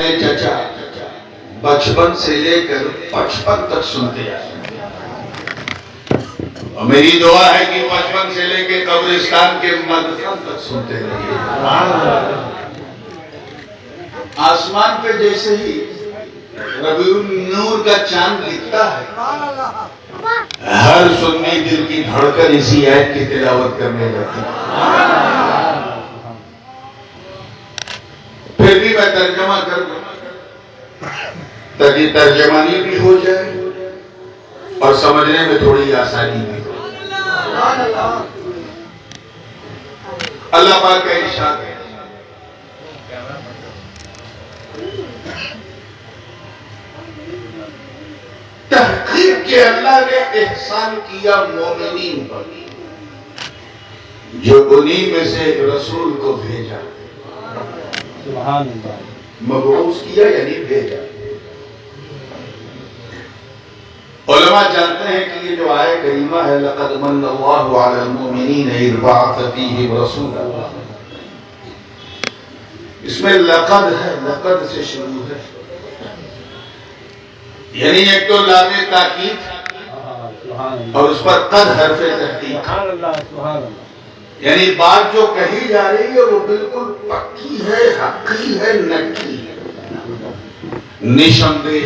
اپنے چچا بچپن سے لے کر 55 تک سنتے آئے، اور میری دعا ہے کہ 55 سے لے کے قبرستان کے مدفن تک سنتے رہیے۔ آسمان پہ جیسے ہی ربیع النور کا چاند دکھتا ہے، ہر سنی دل کی دھڑکن اسی آیت کی تلاوت کرنے لگتی ہے۔ پھر بھی میں ترجمہ کر دوں تاکہ ترجمانی بھی ہو جائے اور سمجھنے میں تھوڑی آسانی بھی ہو۔ اللہ پاک کا ارشاد ہے، تحقیق کہ اللہ نے احسان کیا مومنین پر جو انہی میں سے ایک رسول کو بھیجا، سبحان اللہ، مبعوث کیا یعنی بھیجا۔ علماء جانتے ہیں کہ یہ جو آیت کریمہ ہے لَقَدْ مَنَّ اللَّهُ عَلَى الْمُؤْمِنِينَ إِذْ بَعَثَ فِيهِمْ رَسُولًا، اس میں لقد ہے، لقد سے شروع ہے، یعنی ایک تو لام تاکید اور اس پر قد حرف تحقیق، یعنی بات جو کہی جا رہی ہے وہ بالکل پکی ہے، حقی ہے، نکی ہے، نشاندہ،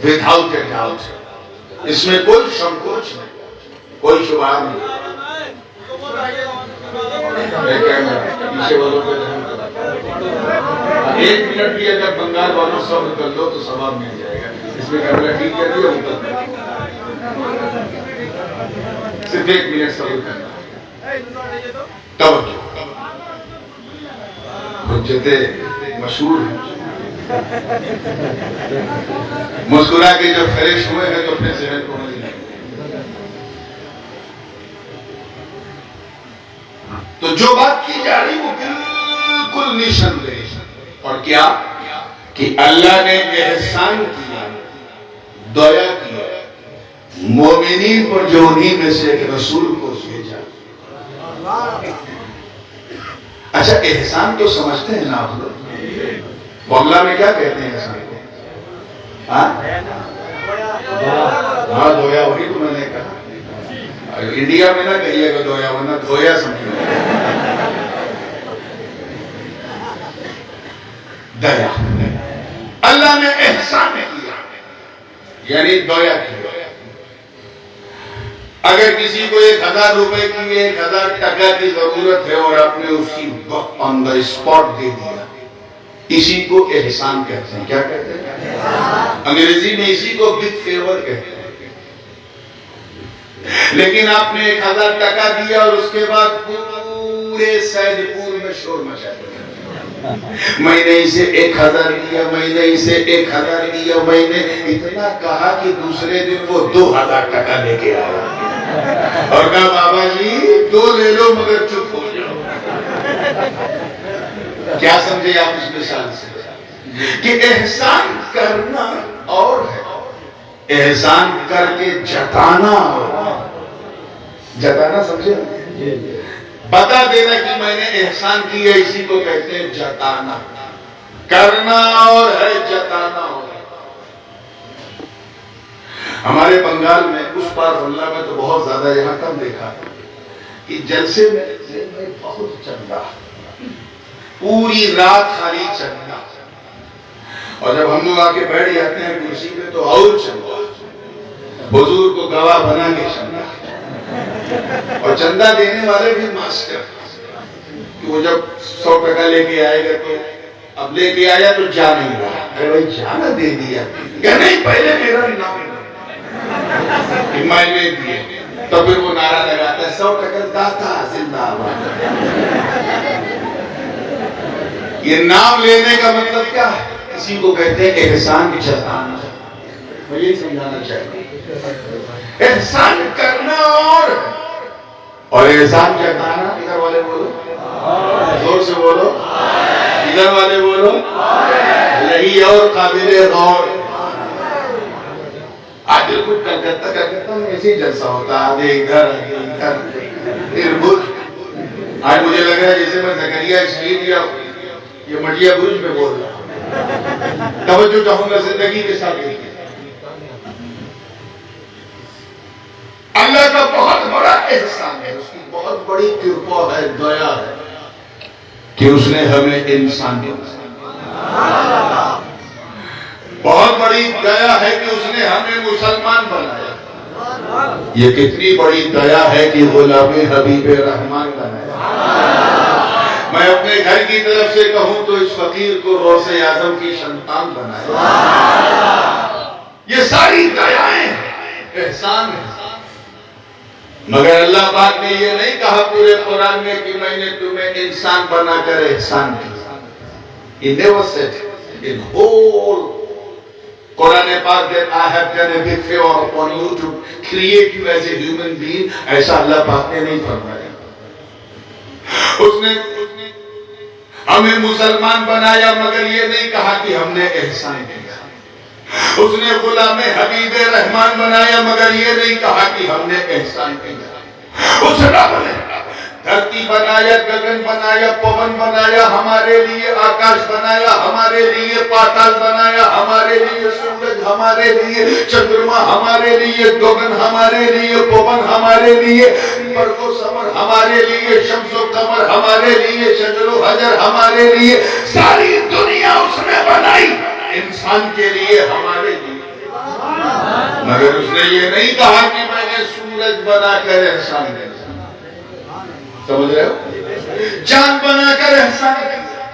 without a doubt، اس میں کوئی شنکوچ نہیں، کوئی شبہ نہیں۔ پیچھے والوں پہ ایک منٹ بھی اگر بنگال والوں صبر کر لو تو ثواب مل جائے گا۔ اس میں کیمرہ ٹھیک کر دیا صرف ایک منٹ صبر کرنا۔ توجہ، حجتیں مشہور ہیں، مسکرا کے جب فریش ہوئے ہیں تو اپنے ذہن کو مل جائے۔ تو جو بات کی جا رہی وہ بالکل نشاندہ، اور کیا کہ اللہ نے احسان کیا، دیا کیا مومنین پر جو انہی میں سے ایک رسول کو بھیجا۔ اچھا احسان تو سمجھتے ہیں نا آپ لوگ، بنگلہ میں کیا کہتے ہیں احسان کو؟ ہاں دھویا، وہی تو میں نے کہا، انڈیا میں نہ کہیے گا دھویا، ورنہ دھویا سمجھے۔ دیا، اللہ نے احسان کیا یعنی دیا کیا۔ اگر کسی کو 1000 روپے کی 1000 ٹکا کی ضرورت ہے اور آپ نے اسی وقت آن دا اسپاٹ دے دیا، اسی کو احسان کہتے ہیں۔ کیا کہتے ہیں؟ انگریزی میں اسی کو بگ فیور کہتے ہیں۔ لیکن آپ نے 1000 ٹکا دیا اور اس کے بعد پورے سید پور میں شور مچا دیا، میں نے اسے 1000 دیا، میں نے اسے 1000 دیا، میں نے اتنا کہا کہ دوسرے دن وہ 2000 ٹکا لے کے آیا اور کہا بابا جی 2 لے لو مگر چپ ہو جاؤ۔ کیا سمجھے آپ اس مثال سے کہ احسان کرنا اور ہے، احسان کر کے جتانا اور جتانا، سمجھے؟ بتا دینا کہ میں نے احسان کیا، اسی کو کہتے ہیں جتانا۔ کرنا اور ہے، جتانا اور ہے۔ ہمارے بنگال میں اس پار بنگلہ میں تو بہت زیادہ، یہاں کم دیکھا کہ جلسے میں بہت چندہ، پوری رات خالی چندہ، اور جب ہم لوگ آ کے بیٹھ جاتے ہیں کرسی پہ تو اور چندہ، حضور کو گواہ بنا کے چندہ، اور چندہ دینے والے بھی ماسٹر، کہ وہ جب 100 ٹکا لے کے آئے گا تو اب لے کے آیا تو جا نہیں رہا، ارے بھائی جانا دے دیا، کہ نہیں پہلے میرا نام کہ میں نے دیے، تو پھر وہ نعرہ لگاتا ہے 100 ٹکا داتا زندہ آباد۔ یہ نام لینے کا مطلب کیا ہے؟ اسی کو کہتے ہیں احسان جتانا۔ میں یہی سمجھانا چاہتا، احسان کرنا اور احسان جتانا۔ ادھر والے بولو، زور سے بولو، ادھر والے بولو، یہی اور قابل غور۔ آج بالکل کلکتہ میں ایسی جلسہ ہوتا، آدھے ادھر آدھے ادھر، پھر برج۔ آج مجھے لگ رہا ہے جیسے میں زکریا اسٹریٹ یا یہ مٹیا برج میں بول رہا ہوں۔ توجہ چاہوں گا زندگی کے ساتھ دیکھیے، اللہ کا بہت بڑا احسان ہے، اس کی بہت بڑی کرپا ہے، دیا ہے کہ اس نے ہمیں انسان بنایا۔ بہت بڑی دیا ہے کہ اس نے ہمیں مسلمان بنایا۔ یہ کتنی بڑی دیا ہے کہ غلام حبیب رحمان بنایا۔ میں اپنے گھر کی طرف سے کہوں تو اس فقیر کو غوث اعظم کی سنتان بنایا۔ یہ ساری دیائیں احسان ہیں، مگر اللہ پاک نے یہ نہیں کہا پورے قرآن میں کہ میں نے تمہیں انسان بنا کر احسان کیا۔ He never said in whole قرآن پاک that I have done a big favor upon you to create you as a human being، ایسا اللہ پاک نے نہیں فرمایا۔ اس نے ہمیں مسلمان بنایا مگر یہ نہیں کہا کہ ہم نے احسان کیا۔ اس نے غلام حبیب رحمان بنایا مگر یہ نہیں کہا کہ ہم نے احسان کیا۔ اس رب نے دھرتی بنایا، گگن بنایا، پون بنایا ہمارے لیے، آکاش بنایا ہمارے لیے، پاتال بنایا ہمارے لیے، سورج ہمارے لیے، چندرما ہمارے لیے، گگن ہمارے لیے، پون ہمارے لیے، برق و سمر ہمارے لیے، شمس و قمر ہمارے لیے، شجر و حجر ہمارے لیے، ساری دنیا اس نے بنائی انسان کے لیے، ہمارے لیے، مگر اس نے یہ نہیں کہا کہ میں نے سورج بنا کر احسان کیا۔ سمجھ رہے ہو؟ چاند بنا کر احسان کیا۔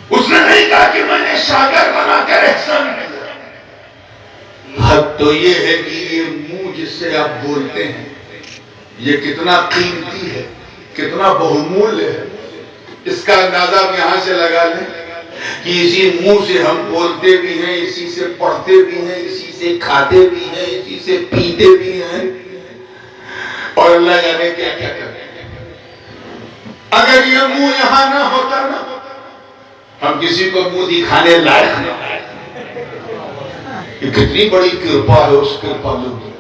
اس نے نہیں کہا کہ میں نے ساگر بنا کر احسان کیا۔ حد تو یہ ہے کہ یہ منہ جس سے آپ بولتے ہیں یہ کتنا قیمتی ہے، کتنا بہمول ہے۔ اس کا اندازہ آپ یہاں سے لگا لیں کہ اسی منہ سے ہم بولتے بھی ہیں، اسی سے پڑھتے بھی ہیں، اسی سے کھاتے بھی ہیں، اسی سے پیتے بھی ہیں، اور اللہ جانے کیا کیا کرتے ہیں۔ اگر یہ منہ یہاں نہ ہوتا نا، ہم کسی کو منہ دکھانے لائق نہیں۔ یہ کتنی بڑی کرپا ہے اس کرپالو کی،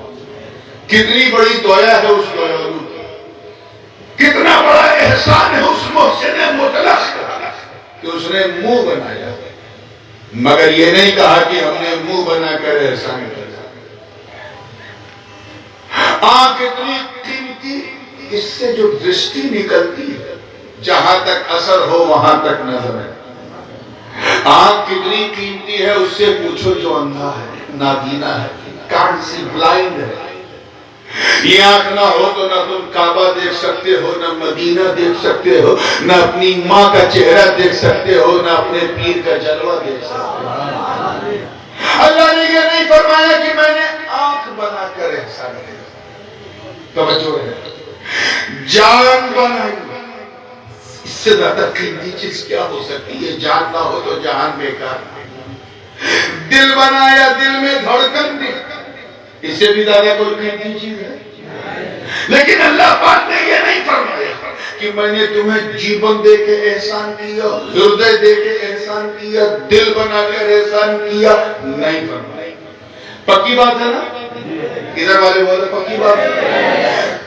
کتنی بڑی دیا ہے اس دیالو کی، کتنا بڑا احسان ہے اس محسن مطلق کہ اس نے منہ بنایا، مگر یہ نہیں کہا کہ ہم نے منہ بنا کر احسان کیا۔ آنکھ اتنی قیمتی، اس سے جو درشٹی نکلتی ہے جہاں تک اثر ہو وہاں تک نظر ہے۔ آنکھ کتنی قیمتی ہے اس سے پوچھو جو اندھا ہے، نابینا ہے، کانٹ سی، بلائنڈ ہے۔ یہ آنکھ نہ ہو تو نہ تم کعبہ دیکھ سکتے ہو، نہ مدینہ دیکھ سکتے ہو، نہ اپنی ماں کا چہرہ دیکھ سکتے ہو، نہ اپنے پیر کا جلوہ دیکھ سکتے ہو۔ اللہ نے یہ نہیں فرمایا کہ میں نے آنکھ بنا کر احسان کیا۔ توجہ ہے، جان بنائی، اس سے زیادہ قیمتی چیز کیا ہو سکتی ہے؟ جان نہ ہو تو جہان بیکار۔ دل بنایا، دل میں دھڑکن دی، اس سے بھی زیادہ کوئی قیمتی چیز ہے؟ لیکن اللہ پاک نے یہ نہیں فرمایا کہ میں نے تمہیں جیون دے کے احسان کیا، ہردے دے کے احسان کیا، دل بنا کر احسان کیا، نہیں فرمایا۔ پکی بات ہے نا؟ ادھر والے بولے پکی بات ہے۔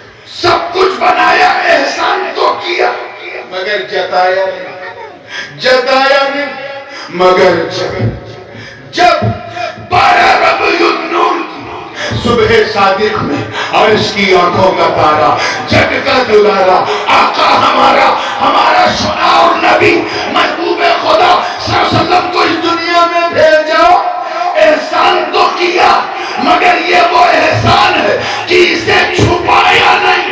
سب کچھ بنایا، احسان تو کیا مگر جتایا نہیں، جتایا نہیں مگر جب 12 ربیع النور صبح صادق میں عرش کی آنکھوں کا تارا، جگ کا دلارا، آقا ہمارا، ہمارا سناؤ نبی محبوب خدا صلی اللہ علیہ وسلم کو اس دنیا میں بھیجا، احسان تو کیا مگر یہ وہ احسان ہے کہ اسے چھپایا نہیں،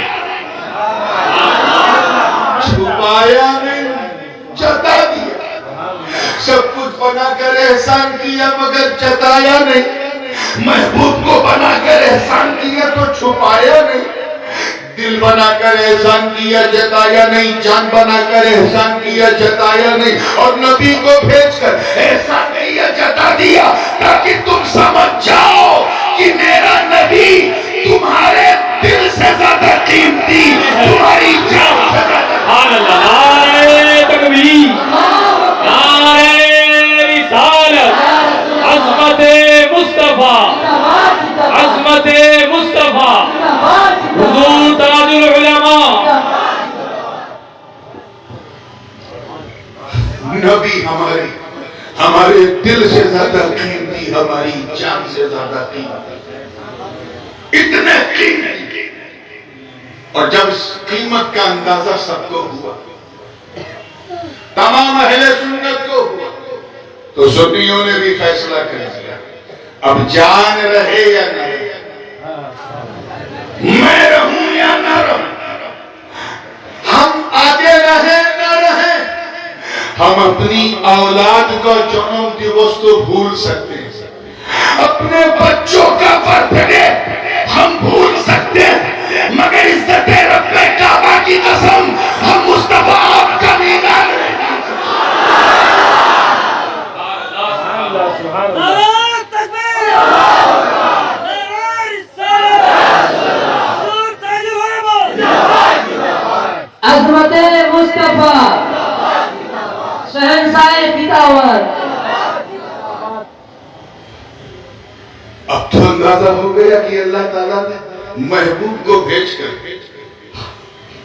چھپایا نہیں، جتا دیا۔ سب کچھ بنا کر احسان کیا مگر جتایا نہیں، محبوب کو بنا کر احسان کیا تو چھپایا نہیں، دل بنا کر احسان کیا جتایا نہیں، جان بنا کر احسان کیا جتایا نہیں، اور نبی کو بھیج کر احسان کیا جتا دیا تاکہ تم سمجھ جاؤ کہ میرا نبی تمہارے دل سے زیادہ قیمتی، تمہاری جان سے زیادہ۔ سبحان اللہ، نعرہ تکبیر، نعرہ رسالت، عظمت مصطفیٰ، عظمت مصطفیٰ، حضور تاج العلماء۔ نبی ہماری ہمارے دل سے زیادہ قیمتی، ہماری جان سے زیادہ قیمتی، اتنے قیمتی. اور جب اس قیمت کا اندازہ سب کو ہوا، تمام اہل سنت کو ہوا، تو سنیوں نے بھی فیصلہ کر دیا اب جان رہے یا نہ رہے، میں رہوں یا نہ رہوں، ہم آگے رہیں نہ رہیں، ہم اپنی اولاد کا جنم دیوس تو بھول سکتے ہیں، اپنے بچوں کا برتھ ڈے ہم بھول سکتے ہیں، مگر عزت رب کعبہ کی قسم ہم مصطفیٰ آپ کا میدان نہیں بھول سکتے. عظمت مصطفیٰ شہنشاہ پشاور. اب تو اندازہ ہو گیا کہ اللہ تعالیٰ نے محبوب کو بھیج کر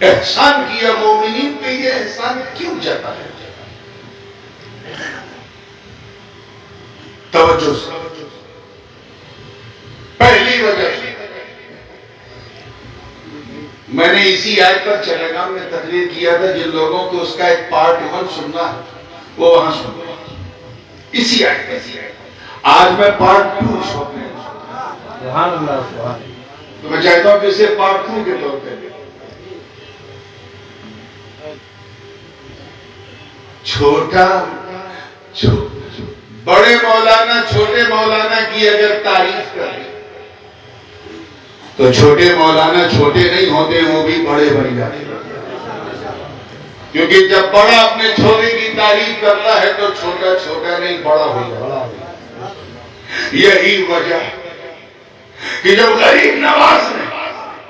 احسان کیا مومنین پہ. یہ احسان کیوں جاتا ہے؟ توجہ سے پہلی وجہ میں نے اسی آیت پر چلگام میں تقریر کیا تھا، جن لوگوں کو اس کا ایک پارٹ 1 سننا ہے وہ وہاں سننا ہے، اسی آیت پر. آج میں پارٹ 2 سننے تو میں چاہتا ہوں کہ اسے پارٹ 2 کے طور پہ بڑے مولانا چھوٹے مولانا کی اگر تعریف کریں تو چھوٹے مولانا چھوٹے نہیں ہوتے، وہ بھی بڑے بن جاتے ہیں، کیونکہ جب بڑا اپنے چھوٹے کی تعریف کرتا ہے تو چھوٹا چھوٹا نہیں بڑا ہو جاتا. یہی وجہ کہ جب غریب نواز نے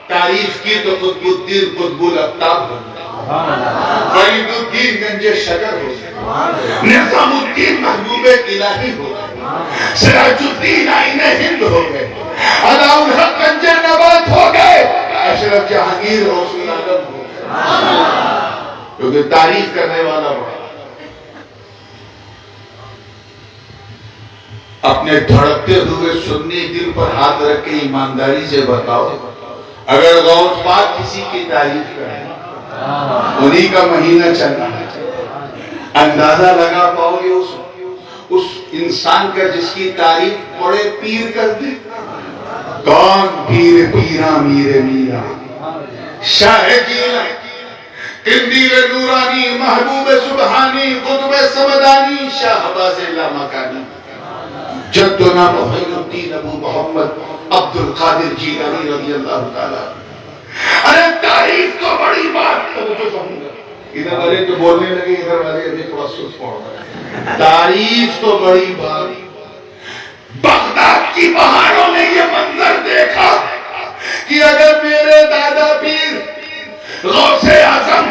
تعریف کی تو قطب الدین قطب الافطاب ہو گئے، فرید الدین گنج شجر ہو گئے، نظام الدین محبوب الہی ہو گئے، سراج الدین آئین ہند ہو گئے، علاء الحق گنج نبات ہو گئے، اشرف جہانگیر رسول اعظم ہو گئے، کیونکہ تعریف کرنے والا بڑا. اپنے دھڑکتے ہوئے سنی دل پر ہاتھ رکھ کے ایمانداری سے بتاؤ، اگر غوث پاک کسی کی تعریف کریں، انہی کا مہینہ چلنا ہے، اندازہ لگا پاؤ گے اس انسان کا جس کی تعریف بڑے پیر کر دے؟ کون؟ پیر پیرا میر میرا، شاہ جیلہ، قندیل نورانی، محبوب سبحانی، قطب سمدانی، شاہباز لامکانی، جدنا محی الدین ابو محمد عبد القادر جیلانی رضی اللہ تعالیٰ. ارے تعریف تو بڑی بات، توجہ کہوں گا ادھر والے تو بولنے لگے، ادھر والے ابھی تھوڑا سوچ پڑ رہا ہے. تعریف تو بڑی بات. بغداد کی پہاڑوں نے یہ منظر دیکھا کہ اگر میرے دادا پیر غوث اعظم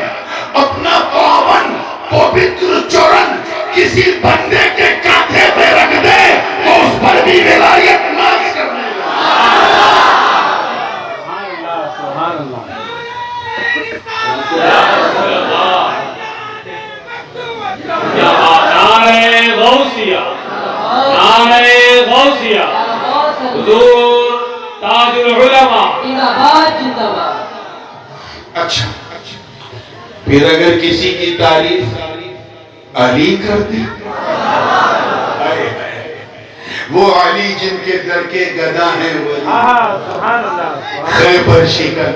اپنا پاون پوتر چورن کسی بندے کے کانٹے پہ رکھ دے تو اس پر بھی ولایت ناز کرنے نعرہ غوثیہ، نعرہ غوثیہ، حضور تاج العلماء. اچھا، پھر اگر کسی کی تعریف علی کر دی، وہ علی جن کے در کے گدا ہیں، خیبر شکن،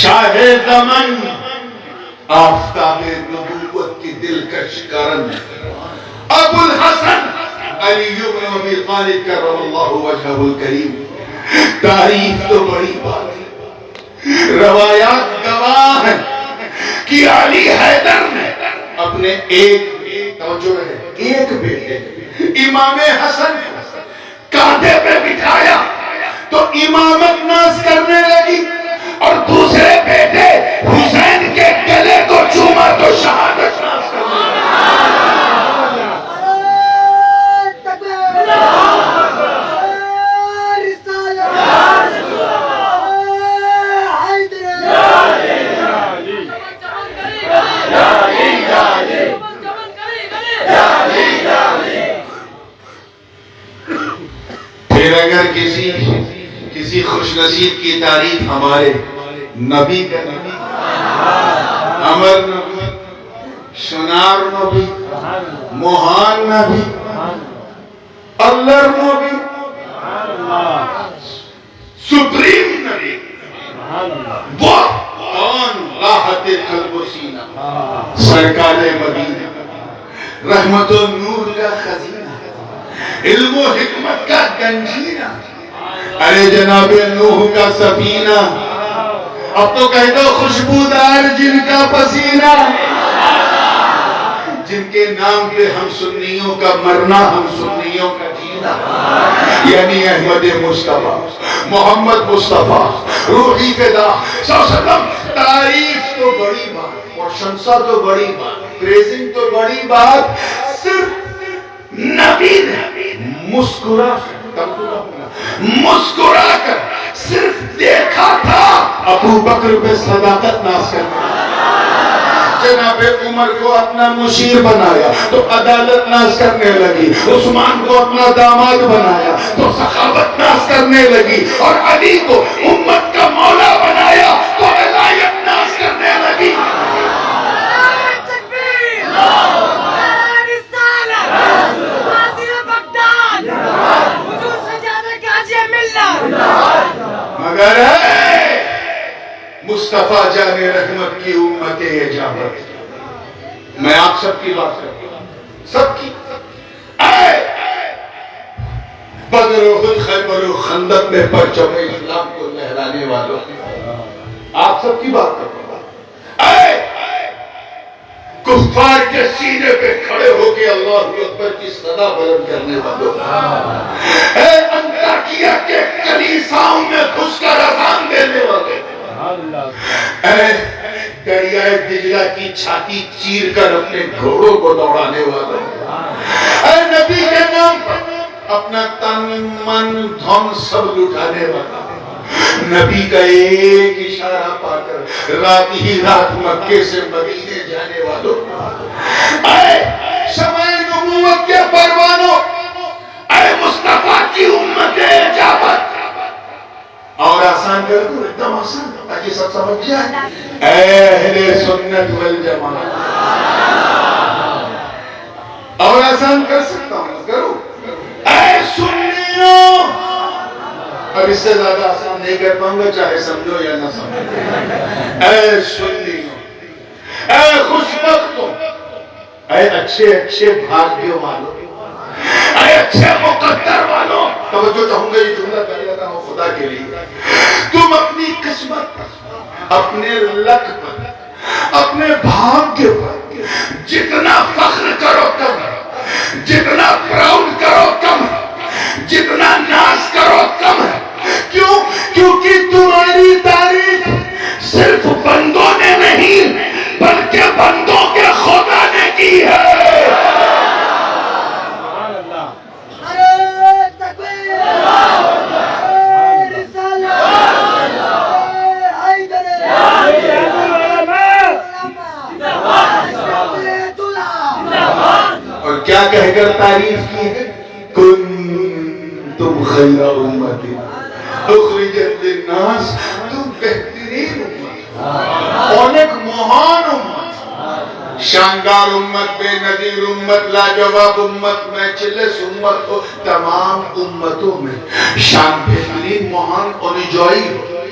شاہ زمن، آفتاب نبوت کی دلکش کرن، ابو الحسن علی بن ابی طالب کرم اللہ وجہہ الکریم. تعریف تو بڑی بات ہے. روایات گواہ ہیں کہ علی حیدر نے اپنے ایک بیٹے امام حسن کاندھے پہ بٹھایا تو امامت ناز کرنے لگی، اور دوسرے بیٹے حسین کے گلے کو چوما تو شہادت ناز کرنے لگی. پھر اگر کسی خوش نصیب کی تعریف ہمارے نبی کا نبی، امر نبی، شنار نبی، مہان نبی، اللہ نبی، سپریم نبی، وہ کون؟ راحت قلب و سینہ، سرکار مدینہ، رحمت و نور کا خزینہ، علم و حکمت کا گنجینہ، ارے جناب نوح کا سفینہ، اب تو کہہ دو خوشبودار جن کا پسینہ، جن کے نام پہ ہم سنیوں کا مرنا، ہم سنیوں کا جینا، یعنی احمد مصطفیٰ، محمد مصطفیٰ، روحی فدا صلی اللہ علیہ وسلم۔ تعریف تو بڑی بات، پرشنسا تو بڑی بات، پریزنگ تو بڑی بات، صرف نبی نے مسکرا کر صرف دیکھا تھا ابو بکر پہ صداقت ناز کرنا، جناب عمر کو اپنا مشیر بنایا تو عدالت ناز کرنے لگی، عثمان کو اپنا داماد بنایا تو سخاوت ناز کرنے لگی، اور علی کو امت کا مولا بنایا تو ولایت ناز کرنے لگی۔ مگر مصطفیٰ جان رحمت کی امت اجابت، میں آپ سب کی بات کرتا ہوں، سب کی، بدر و احد، خیبر و خندق میں پرچم اسلام کو لہرانے والوں، آپ سب کی بات کرتا ہوں، کفار کے سینے پہ کھڑے ہو کے اللہ اکبر کی صدا بلند کرنے والوں، انطاکیہ کے کلیساؤں میں گھس کر اذان دینے والے، دریائے دجلہ کی چھاتی چیر کر اپنے گھوڑوں کو دوڑانے والوں، نبی کے نام پر اپنا تن من دھن سب لٹانے والا، نبی کا ایک اشارہ پا کر رات ہی رات مکے سے مدینے جانے والوں، اے شمع نبوت کے پروانوں، اے مصطفیٰ کی امت اجابت، اور آسان کر دو، ایک دم آسان تاکہ سب سمجھ جائے، اے اہل سنت والجماعت، اور آسان کر سکتا ہوں، کرو، اے سنیوں، اب اس سے زیادہ آسان نہیں کر پاؤں گا، چاہے سمجھو یا نہ سمجھو، اے سنیوں، اے خوشبختوں، اے اچھے بھاگیہ والوں، اے اچھے مقدر والوں، توجہ چاہوں گا یہ جملہ کہنے لگا ہوں خدا کے لیے، تم اپنی قسمت پر، اپنے لک پر، اپنے بھاگیہ پر جتنا فخر کرو کم، جتنا پراؤڈ کرو کم، جتنا ناز کرو کم ہے، کیوں؟ کیونکہ تمہاری تعریف صرف بندوں نے نہیں بلکہ بندوں کے خدا نے کی ہے۔ اور کیا کہہ کر تعریف کی ہے؟ کنتم خیر امت اخرجت للناس، تم بہترین امت، اونک مہان امت، شاندار امت، بے نظیر امت، لاجواب امت، میچلس امت ہو، تمام امتوں میں شان بہترین مہان انجوئی ہو،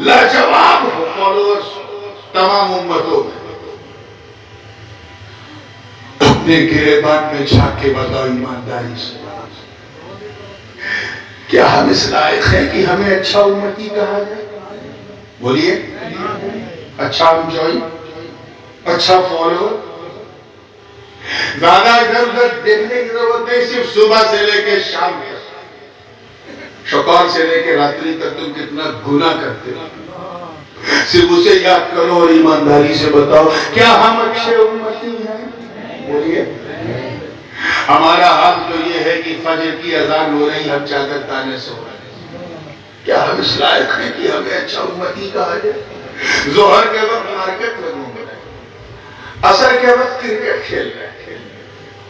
لاجواب ہو، فالوورز تمام امتوں میں۔ اپنے گریبان میں جھانک کے بتاؤ ایمانداری سے، کیا ہم اس لائق ہیں کہ ہمیں اچھا امتی کہا جائے؟ بولیے، اچھا انجوئی، اچھا فالوور، زیادہ ادھر ادھر دیکھنے کی ضرورت نہیں، صرف صبح سے لے کے شام تک، شکار سے لے کے راتری تک تم کتنا گناہ کرتے ہو، صرف اسے یاد کرو اور ایمانداری سے بتاؤ کیا ہم اچھے امتی ہیں؟ بولیے، ہمارا حال تو یہ ہے کہ فجر کی اذان ہو رہی، ہم چادر تانے سے ہو رہے ہیں، کیا ہم اس لائق ہیں کہ ہمیں اچھا امتی کہا جائے؟ ظہر کے وقت مارکیٹ میں گھوم رہے ہیں، عصر کے وقت کرکٹ کھیل رہے ہیں،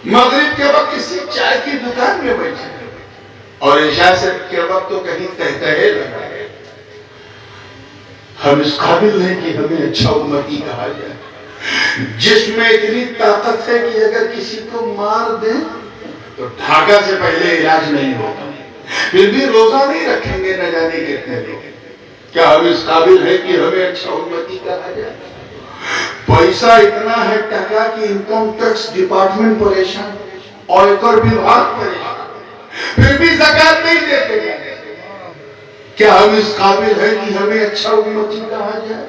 مغرب کے وقت کسی چائے کی دکان میں بیٹھے ہیں، اور عشاء سے کے وقت تو کہیں تہتہے لگا ہے. ہم اس قابل ہیں کہ ہمیں اچھا امتی کہا جائے. جس میں اتنی طاقت ہے کہ اگر کسی کو مار دیں تو ڈھاکہ سے پہلے علاج نہیں ہوگا. پھر بھی روزہ نہیں رکھیں گے نہ جانے کتنے لوگ. کیا ہم اس قابل ہے کہ ہمیں اچھا امتی کہا جائے؟ پیسہ اتنا ہے ٹکا کہ انکم ٹیکس ڈپارٹمنٹ پریشان, آیکر وبھاگ پریشان, پھر بھی زکات نہیں دیتے. کیا ہم اس قابل ہے کہ ہمیں اچھا امتی کہا جائے؟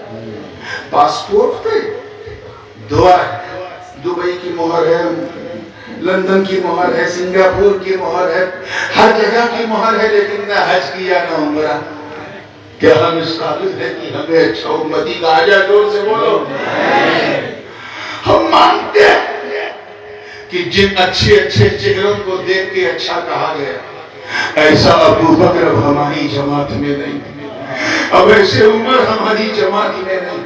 پاسپورٹ پہ دعا ہے, دبئی کی مہر ہے, لندن کی مہر ہے, سنگاپور کی مہر ہے, ہر جگہ کی مہر ہے, لیکن نہ حج کیا نہ عمرہ. کیا ہم اس قابل ہے کہ ہمیں اچھا امتی کہا جائے؟ زور سے بولو. ہم مانتے ہیں کہ جن اچھے اچھے چہروں کو دیکھ کے اچھا کہا گیا, ایسا ابو بکر اب ہماری جماعت میں نہیں, اب ایسے عمر ہماری جماعت میں نہیں,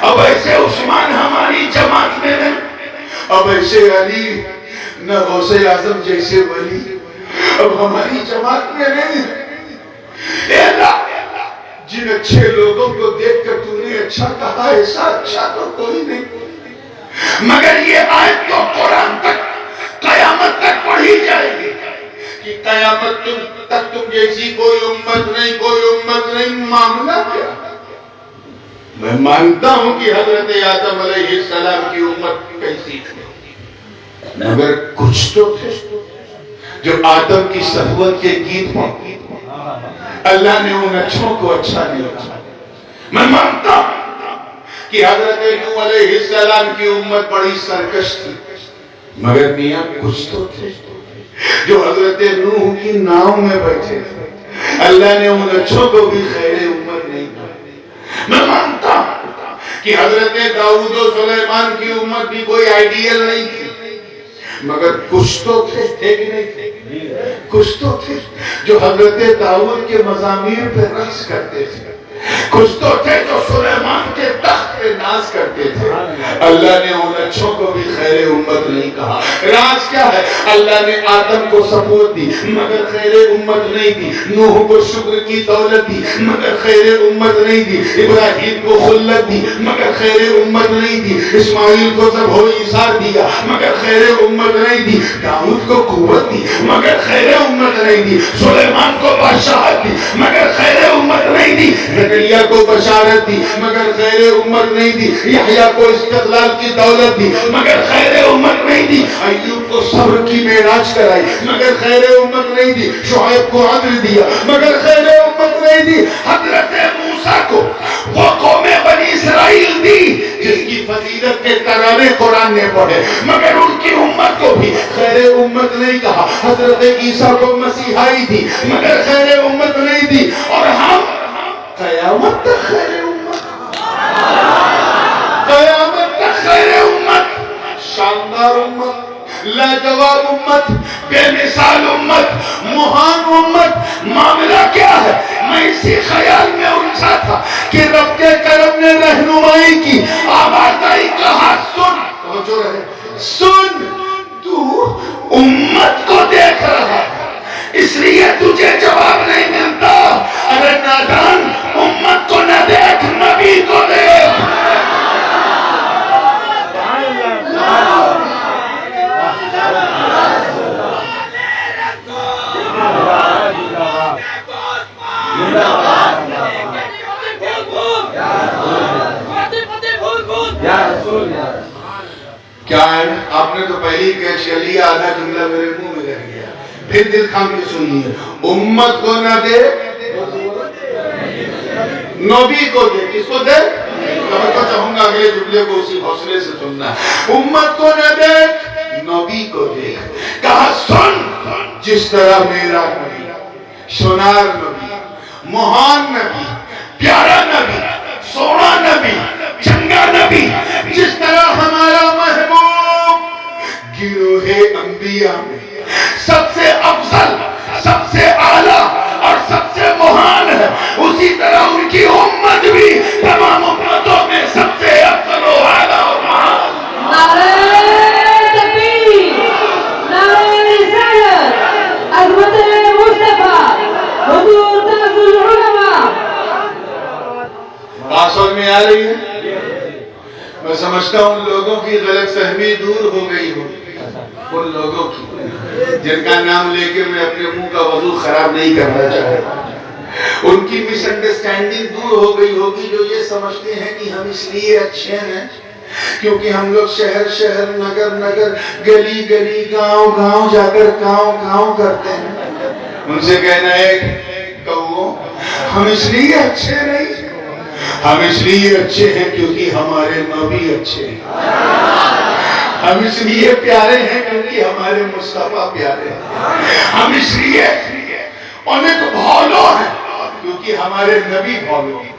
اب ایسے عثمان ہماری جماعت میں نہیں, اب ایسے علی نہ غوث اعظم جیسے ولی اب ہماری جماعت میں نہیں. اے اللہ, جن اچھے لوگوں کو دیکھ کر تو نے اچھا کہا, ایسا اچھا تو کوئی نہیں, مگر یہ آیت تو قرآن تک قیامت تک پڑھی جائے گی کہ قیامت تک تم جیسی کوئی امت نہیں, کوئی امت نہیں. معاملہ کیا؟ میں مانتا ہوں کہ حضرت آدم علیہ السلام کی امت کیسی تھی, مگر کچھ تو تھے جو آدم کی صحبت کے گیت میں اللہ نے ان اچھوں کو اچھا نہیں رکھا. میں مانتا ہوں کہ حضرت نوح علیہ السلام کی امت بڑی سرکش تھی, مگر میاں کچھ تو تھے جو حضرت نوح کی ناؤ میں بیٹھے تھے. اللہ نے ان اچھوں کو بھی خیر امت نہیں کہا. میں مانتا ہوں کہ حضرت داؤد و سلیمان کی امت بھی کوئی آئیڈیل نہیں تھی, مگر کچھ تو تھے کہ نہیں تھے؟ کچھ تو تھے جو حضرت داؤد کے مزامیر پہ رقص کرتے تھے, کچھ تو تھے جو سلیمان کے تخت پہ ناز کرتے تھے. اللہ نے ان اچھوں کو بھی خیر امت نہیں کہا. راز کیا ہے؟ اللہ نے آدم کو سپورٹ دی مگر خیر امت نہیں دی, نوح کو شکر کی دولت دی مگر خیر امت نہیں دی, ابراہیم کو خلت دی مگر خیر امت نہیں دی, اسماعیل کو ذبح و ایثار دیا مگر خیر امت نہیں دی, داؤد کو قوت دی مگر خیر امت نہیں دی, سلیمان کو بادشاہت دی مگر خیر امت نہیں دی, زکریا کو بشارت دی مگر خیر امت نہیں دی, یحییٰ کو استقلال کی دولت دی مگر خیر امت نہیں دی, ایوب کو صبر کی معراج کرائی مگر خیر امت نہیں دی, شعیب کو عدل دیا مگر خیر امت نہیں دی, حضرت موسیٰ کو وہ قوم بنی اسرائیل دی جس کی فضیلت کے ترانے قرآن نے پڑھے مگر ان کی امت کو بھی خیر امت نہیں کہا. حضرت عیسیٰ کو مسیحائی دی مگر خیر امت نہیں دی, اور ہم قیامت تک خیر امت, قیامت تک خیر امت, شاندار امت, لاجواب امت, بے مثال امت, مہان امت. معاملہ کیا ہے؟ میں اسی خیال میں الجھا تھا کہ رب کے کرم نے رہنمائی کی, آواز آئی, کہا سن, توجہ رہے, سن, تو امت کو دیکھ رہا ہے اس لیے تجھے جواب نہیں ملتا. ارے نادان, امت کو نہ دیکھ, نبی کو دیکھ. کیا ہے؟ آپ نے تو پہلی کیش کر لیا, آدھا جملہ میرے منہ میں رہ گیا. پھر دل کھام کے سنیے, امت کو نہ دے, نبی کو دے. کس کو دے؟ میں تو چاہوں گا اگلے جملے کو اسی حوصلے سے سننا. امت کو نہ دے, نبی کو دے. کہا سن, جس طرح میرا نبی, سونار نبی, مہان نبی, پیارا نبی, سونا نبی, چنگا نبی, جس طرح ہمارا محبوب گروہ انبیاء میں سب سے افضل, سب سے اعلیٰ اور سب سے مہان ہے, اسی طرح ان کی امت بھی تمام امتوں میں سب سے افضل و اعلیٰ اور مہان. نعرہ تکبیر, نعرہ رسالت, عظمت مصطفیٰ. سمجھتا ہوں ان لوگوں کی غلط فہمی دور ہو گئی ہو، ان لوگوں کی جن کا نام لے کے میں اپنے منہ کا وضو خراب نہیں کرنا چاہتا، ان کی مس انڈرسٹینڈنگ دور ہو گئی ہوگی، جو یہ سمجھتے ہیں کہ ہم اس لیے اچھے ہیں کیونکہ ہم لوگ شہر شہر نگر نگر گلی گلی گاؤں گاؤں جا کر کاؤں کرتے ہیں۔ ان سے کہنا ہے کہو ہم اس لیے اچھے نہیں، ہم اس لیے اچھے ہیں کیونکہ ہمارے نبی اچھے ہیں، ہم اس لیے پیارے ہیں کیونکہ ہمارے مصطفیٰ پیارے ہیں، ہم اس لیے انہیں بھولو ہیں کیونکہ ہمارے نبی بھولو ہیں۔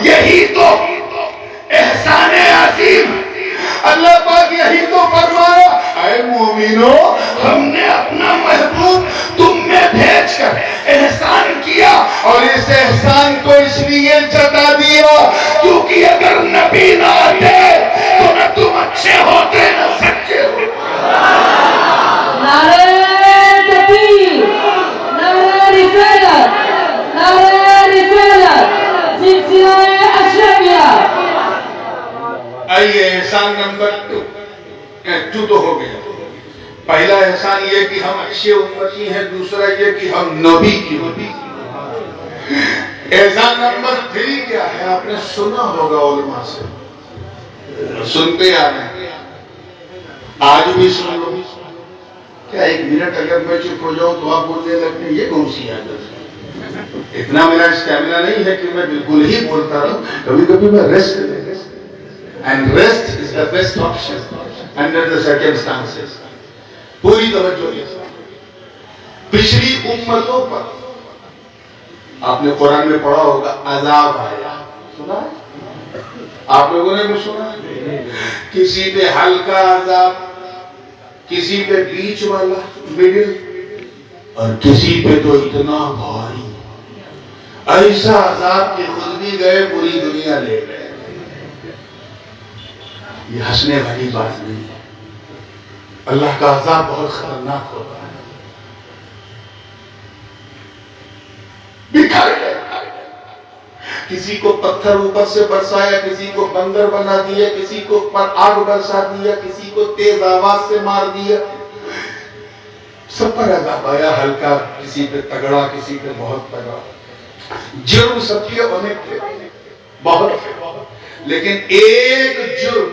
یہی تو احسان عظیم، اللہ پاک یہی تو فرمایا، اے مومنو ہم نے اپنا محبوب تم میں بھیج کر احسان کیا، اور اس احسان کو اس لیے جتا دیا کیونکہ اگر نبی نہ آتے تو نہ تم اچھے ہوتے نہ سچے ہوتے۔ نعرہ تکبیر، نعرہ رسالت، نعرہ رسالت، سلسلہ اشرفیہ۔ آئیے احسان نمبر 2 تو ہو گیا۔ پہلا احسان یہ کہ ہم اچھے امتی ہیں، دوسرا یہ کہ ہم نبی کی امتی ہیں۔ احسان نمبر 3 کیا ہے؟ آپ نے سنا ہوگا علماء سے، سنتے آ رہے ہیں، آج بھی سن لو۔ کیا ایک منٹ اگر میں چپ ہو جاؤں تو آپ بولنے لگتے ہیں یہ کون سی عادت ہے؟ اتنا میرا اسٹیمنا نہیں ہے کہ میں بالکل ہی بولتا رہوں، کبھی کبھی میں ریسٹ لے۔ And rest is the best option under the circumstances. پوری توجہ کے ساتھ پچھلی امتوں پر آپ نے قرآن میں پڑھا ہوگا عذاب آیا، سنا ہے؟ آپ لوگوں نے بھی سنا ہے؟ کسی پہ ہلکا عذاب، کسی پہ بیچ والا مڈل، اور کسی پہ تو اتنا بھاری، ایسا عذاب کہ خود بھی گئے پوری دنیا لے گئے۔ یہ ہنسنے والی بات نہیں ہے، اللہ کا عذاب بہت خطرناک ہوتا ہے۔ بکھر گئے، کسی کو پتھر اوپر سے برسایا، کسی کو بندر بنا دیا، کسی کو پر آگ برسا دیا، کسی کو تیز آواز سے مار دیا، سب پر عذاب آیا، ہلکا کسی پہ تگڑا، کسی پہ بہت تگڑا۔ جرم سب کے انیک تھے، بہت تھے، لیکن ایک جرم،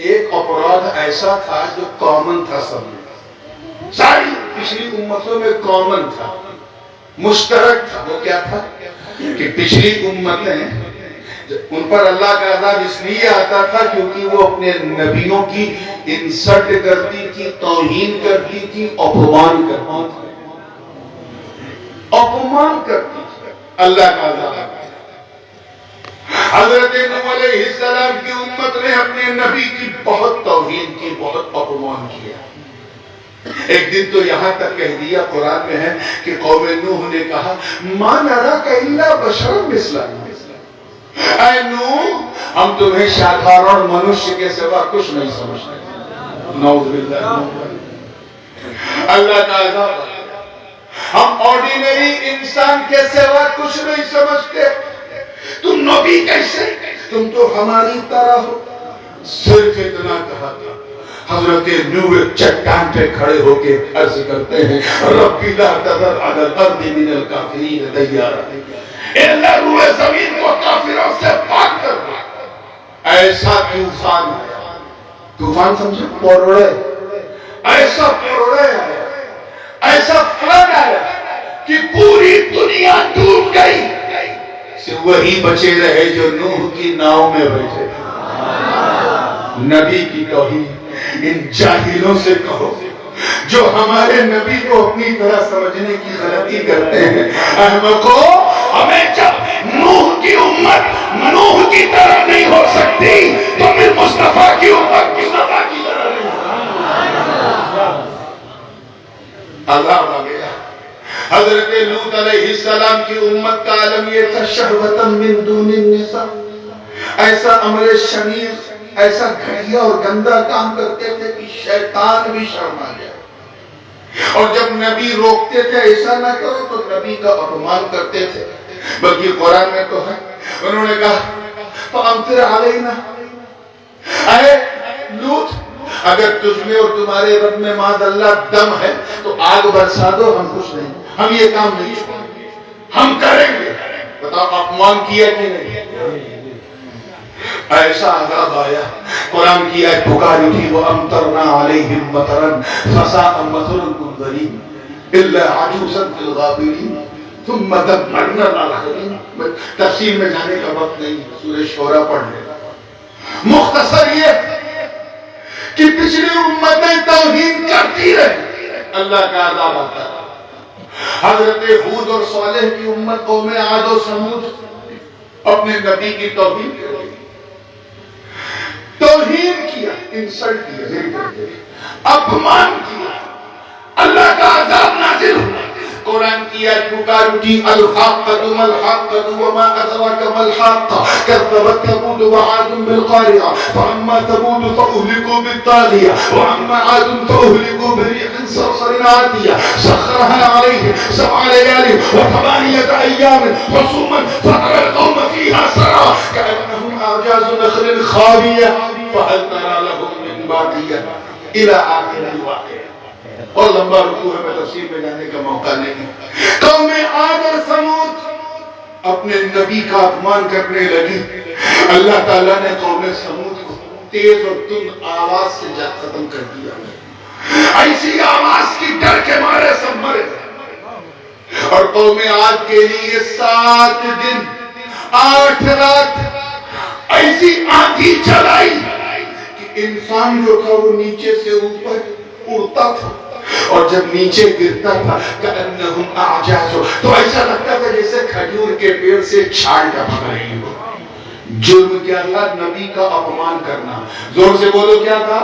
ایک اپرادھ ایسا تھا جو کامن تھا سب میں، ساری پچھلی امتوں میں کامن تھا، مشترک تھا۔ وہ کیا تھا کہ پچھلی امتیں ان پر اللہ کا عذاب اس لیے آتا تھا کیونکہ وہ اپنے نبیوں کی انسلٹ کرتی تھی، توہین کرتی تھی، اپمان کرتی تھی، اللہ کا عذاب۔ حضرت نوح علیہ السلام کی امت نے اپنے نبی کی بہت توہین کی، بہت اپمان کیا۔ ایک دن تو یہاں تک کہہ دیا، قرآن میں ہے کہ قوم نوح نے کہا مَا نَرَاكَ إِلَّا بَشَرًا مِثْلَنَا، اے نوح ہم تمہیں سادھارن منشیہ کے سوا کچھ نہیں سمجھتے۔ نعوذ باللہ، اللہ کا عذاب، ہم آرڈینری انسان کے سوا کچھ نہیں سمجھتے، تم نبی کیسے، تم تو ہماری طرح ہو۔ صرف اتنا کہا تھا، حضرت نوح چٹان پہ کھڑے ہو کے عرض کرتے ہیں ربی لا تذر علی الارض من الکافرین دیارا، اے اللہ روح زمین کو کافروں سے پاک کر دے۔ ایسا طوفان آیا، طوفان سمجھے پروڑے، ایسا پروڑے آیا، ایسا فلڈ آیا کہ پوری دنیا ڈوب گئی، صرف وہی بچے رہے جو نوح کی ناؤ میں بیٹھے۔ نبی کی توہین ان جاہلوں سے کہو جو ہمارے نبی کو اپنی طرح سمجھنے کی غلطی کرتے ہیں، احمقو ہمیں جب نوح کی امت نوح کی طرح نہیں ہو سکتی تو پھر مصطفیٰ کی امت مصطفیٰ کی طرح نہیں ہو سکتی۔ عذاب آ گیا۔ حضرت لوط علیہ السلام کی امت کا عالم یہ تھا شہوۃ من دون النساء، ایسا عمل شنیع، ایسا گھٹیا اور گندا کام کرتے تھے کہ شیطان بھی شرما گیا، اور جب نبی روکتے تھے ایسا نہ کرو تو نبی کا اپمان کرتے تھے۔ بلکہ قرآن میں تو ہے، انہوں نے کہا فَأَمْطِرْ عَلَيْنَا، اے لوط اگر تجھ میں اور تمہارے رب میں ماد اللہ دم ہے تو آگ برسا دو، ہم کچھ نہیں، ہم یہ کام نہیں چھوڑیں گے، ہم کریں گے۔ بتاؤ اپمان کیا کہ نہیں؟ ایسا عذاب آیا، قرآن کی آیت پکاری تھی وَأَمْطَرْنَا عَلَيْهِمْ مَطَرًا فَسَاءَ مَطَرُ الْمُنذَرِينَ إِلَّا عَجُوزًا فِي الْغَابِرِينَ ثُمَّ دَمَّرْنَا الْآخَرِينَ۔ تفسیر میں جانے کا وقت نہیں، سورہ شعراء پڑھ لینا۔ مختصر یہ کہ پچھلی امتیں توہین کرتی رہی، اللہ کا عذاب آتا ہے۔ حضرت ہود اور صالح کی امت قوم عاد و ثمود اپنے نبی کی توہین کی، توہین کیا، انسلٹ کیا، اپمان کیا، اللہ کا عذاب نازل ہوا۔ قرآن کی آیت پکار اٹھی الحاقۃ ما الحاقۃ وما ادراک ما الحاقۃ کذبت ثمود وعاد بالقارعۃ فاما ثمود فاهلكوا بالطاغیہ واما عاد فاهلكوا بريح صرصر عاتیہ سخرها عليهم 7 ليال و8 ايام حسوما فترى القوم فيها سرعا كأنهم اعجاز نخل خاویہ فهل ترى لهم من باقیہ الى آخر الواقعہ۔ اور لمبا رکوع ہے، میں تفسیر میں جانے کا موقع نہیں۔ قوم عاد اور ثمود اپنے نبی کا اپمان کرنے لگی، اللہ تعالیٰ نے قوم ثمود کو تیز اور تند آواز سے ختم کر دیا، ایسی آواز کی ڈر کے مارے سب مرے۔ اور قوم عاد کے لیے 7 دن 8 رات ایسی آندھی چلائی کہ انسان جو تھا وہ نیچے سے اوپر اڑتا تھا، اور جب نیچے گرتا تھا کأنہم اعجاز، تو ایسا لگتا تھا جیسے کھجور کے پیڑ سے چھال ٹپک رہی ہو۔ جرم کیا تھا؟ نبی کا اپمان کرنا۔ زور سے بولو کیا تھا؟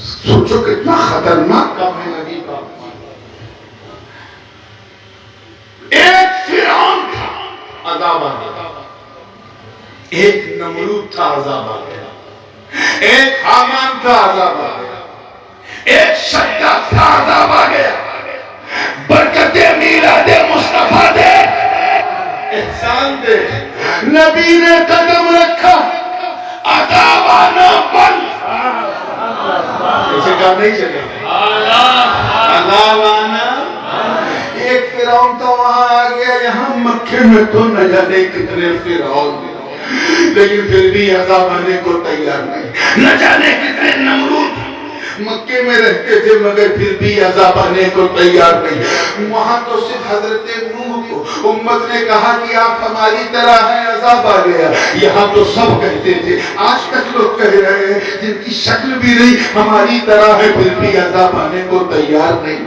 سوچو کتنا خطرناک کام ہے نبی کا اپمان۔ ایک فرعون تھا، عذاب آ گیا، ایک نمرود تھا، عذاب آ گیا، ایک حامان تھا، عذاب آ گیا، ایک شدت تھا، عذاب آ گیا۔ برکت میلاد مصطفیٰ دے، احسان دے، نبی نے قدم رکھا، عذاب آنا بند۔ اسے کام نہیں چلے گا، عذاب آنا۔ ایک فرعون تو وہاں آ گیا، یہاں مکے میں تو نہ جانے کتنے فرعون ہیں، لیکن پھر بھی عذاب آنے کو تیار نہیں۔ نہ جانے کتنے نمرود مکے میں رہتے تھے مگر پھر بھی عذاب آنے کو تیار نہیں۔ وہاں تو صرف حضرت نوح کو امت نے کہا کہ آپ ہماری طرح ہیں، عذاب آ گیا۔ یہاں تو سب کہتے تھے، آج تک لوگ کہہ رہے ہیں جن کی شکل بھی نہیں ہماری طرح ہے، پھر بھی عذاب آنے کو تیار نہیں۔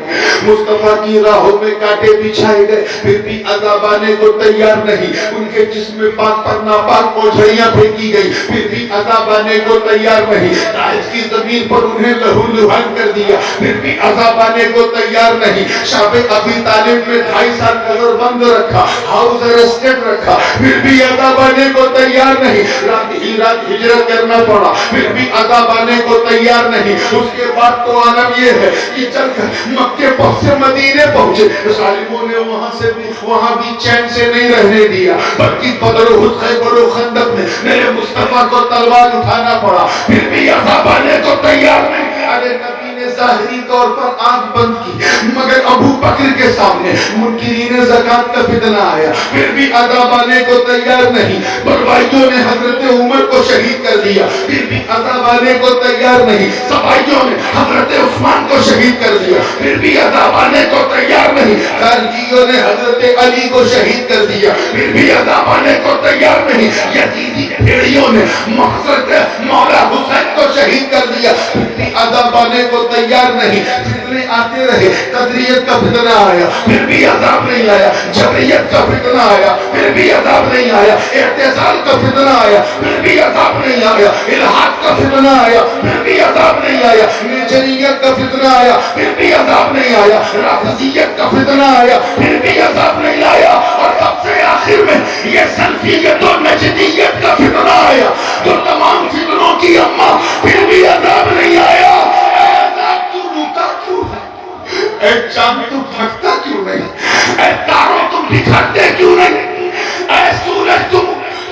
مصطفیٰ کی راہوں میں کانٹے بچھائے گئے، پھر بھی عذاب آنے کو تیار نہیں۔ ان کے جسم پاک پر ناپاک اوجھڑیاں پھینکی گئی، پھر بھی عذاب آنے کو تیار نہیں۔ طائف کی زمین پر انہیں لہو لہان کر دیا، پھر بھی عذاب آنے کو تیار نہیں۔ شاب ابی طالب میں 2.5 سال نظر بند رکھا، ہاؤس ارسٹڈ رکھا، پھر بھی عذاب آنے کو تیار نہیں۔ رات ہی رات ہجرت کرنا پڑا، پھر بھی عذاب آنے کو تیار نہیں۔ اس کے بعد تو عالم یہ ہے کہ چل کر مکے سے مدینے پہنچے، ظالموں نے وہاں بھی چین سے نہیں رہنے دیا، بلکہ بدر و خیبر و خندق میں میرے مصطفیٰ کو تلوار اٹھانا پڑا، پھر بھی عذاب آنے کو تیار نہیں۔ ارے نبی نے ظاہری طور پر آنکھ بند کی، مگر ابو بکر کے سامنے منکرین زکات کا فتنہ آیا، پھر بھی عذاب آنے کو تیار نہیں۔ بروائیوں نے حضرت عمر کو شہید کر دیا، پھر بھی عذاب آنے کو تیار نہیں۔ صفائیوں نے حضرت عثمان کو شہید کر دیا، پھر بھی عذاب آنے کو تیار نہیں۔ خارجیوں نے حضرت علی کو شہید کر دیا، پھر بھی عذاب آنے کو تیار نہیں۔ یزیدی بھیڑیوں نے حضرت مولا حسین کو شہید کر دیا، پھر بھی عذاب آنے کو تیار نہیں۔ فتنے آتے رہے، قدریت کا فتنہ آیا، پھر بھی عذاب نہیں آیا۔ جبریت کا فتنہ آیا، پھر بھی عذاب نہیں آیا۔ اعتزال کا فتنہ آیا، پھر بھی عذاب نہیں آیا۔ الحاد کا فتنہ آیا، پھر بھی عذاب نہیں آیا۔ نیچریت کا فتنہ آیا، پھر بھی عذاب نہیں آیا۔ رافضیت کا فتنہ آیا، پھر بھی عذاب نہیں آیا۔ اور سب سے آخر میں یہ سلفیت و نجدیت کا فتنہ آیا، جو تمام فتنوں کی اماں، پھر بھی عذاب نہیں آیا۔ اے چاند تم پھٹتا کیوں نہیں؟ اے تاروں تم بکھرتے کیوں نہیں؟ اے سورج